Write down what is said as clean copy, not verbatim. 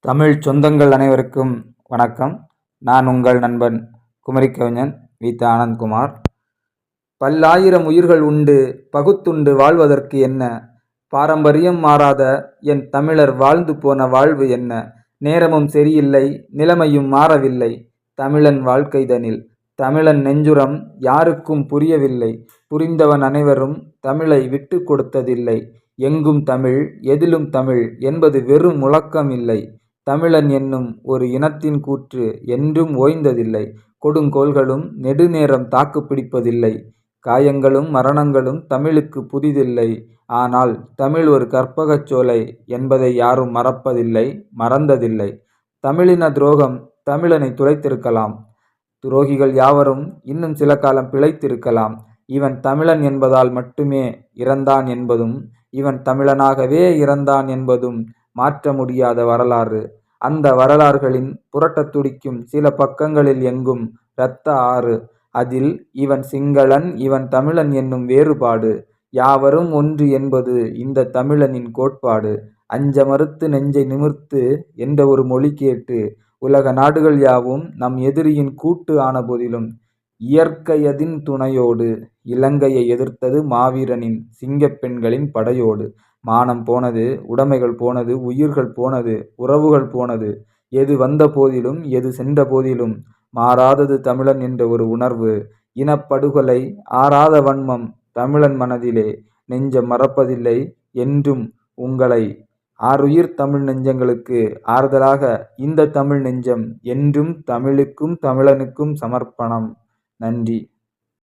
தமிழ் சொந்தங்கள் அனைவருக்கும் வணக்கம். நான் உங்கள் நண்பன் குமரிக்கவிஞன் வீத்த ஆனந்த்குமார். பல்லாயிரம் உயிர்கள் உண்டு பகுத்துண்டு வாழ்வதற்கு என்ன, பாரம்பரியம் மாறாத என் தமிழர் வாழ்ந்து போன வாழ்வு என்ன, நேரமும் சரியில்லை நிலைமையும் மாறவில்லை தமிழன் வாழ்க்கைதனில், தமிழன் நெஞ்சுரம் யாருக்கும் புரியவில்லை, புரிந்தவன் அனைவரும் தமிழை விட்டு கொடுத்ததில்லை, எங்கும் தமிழ் எதிலும் தமிழ் என்பது வெறும் முழக்கம் இல்லை, தமிழன் என்னும் ஒரு இனத்தின் கூற்று என்றும் ஓய்ந்ததில்லை, கொடுங்கோள்களும் நெடுநேரம் தாக்கு பிடிப்பதில்லை, காயங்களும் மரணங்களும் தமிழுக்கு புதிதில்லை, ஆனால் தமிழ் ஒரு கற்பகச் சோலை என்பதை யாரும் மறப்பதில்லை, மறந்ததில்லை. தமிழின துரோகம் தமிழனை துளைத்திருக்கலாம், துரோகிகள் யாவரும் இன்னும் சில காலம் பிழைத்திருக்கலாம், இவன் தமிழன் என்பதால் மட்டுமே இறந்தான் என்பதும் இவன் தமிழனாகவே இறந்தான் என்பதும் மாற்ற முடியாத வரலாறு. அந்த வரலாறுகளின் புரட்டத் துடிக்கும் சில பக்கங்களில் எங்கும் இரத்த ஆறு. அதில் இவன் சிங்களன் இவன் தமிழன் என்னும் வேறுபாடு, யாவரும் ஒன்று என்பது இந்த தமிழனின் கோட்பாடு. அஞ்ச மறுத்து நெஞ்சை நிமிர்த்து என்ற ஒரு மொழி கேட்டு உலக நாடுகள் யாவும் நம் எதிரியின் கூட்டு ஆன போதிலும் இயற்கையதின் துணையோடு இலங்கையை எதிர்த்தது மாவீரனின் சிங்கப் பெண்களின் படையோடு. மானம் போனது, உடைமைகள் போனது, உயிர்கள் போனது, உறவுகள் போனது, எது வந்த போதிலும் எது சென்ற போதிலும் மாறாதது தமிழன் என்ற ஒரு உணர்வு. இனப்படுகொலை ஆறாத வன்மம் தமிழன் மனதிலே, நெஞ்சம் மறப்பதில்லை என்றும் உங்களை. ஆருயிர் தமிழ் நெஞ்சங்களுக்கு ஆறுதலாக இந்த தமிழ் நெஞ்சம் என்றும் தமிழுக்கும் தமிழனுக்கும் சமர்ப்பணம். நன்றி.